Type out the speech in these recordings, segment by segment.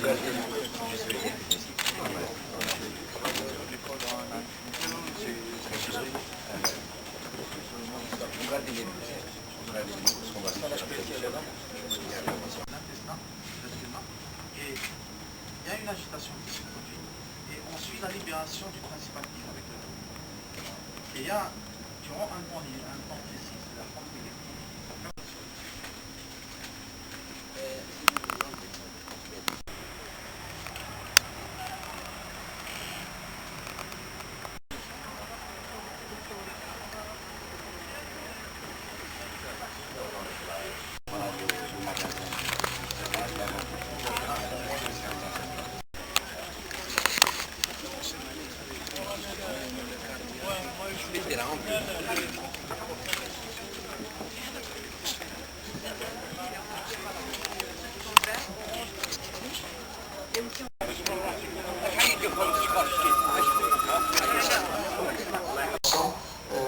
Et il y a une agitation qui se produit et on suit la libération du principal actif avec le temps. Et il y a, durant un temps précis, c'est la fin de l'électrique.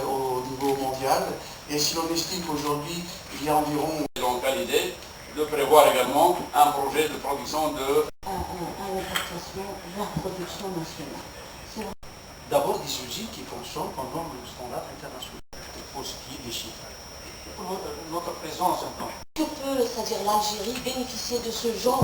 Au niveau mondial, et si l'on estime qu'aujourd'hui il y a environ... Donc à l'idée de prévoir également un projet de production de... l'importation vers la production nationale. D'abord des usines qui consomment en normes de standards internationaux, pour ce qui est des chiffres. Pour notre présence en tant Que peut, c'est-à-dire l'Algérie, bénéficier de ce genre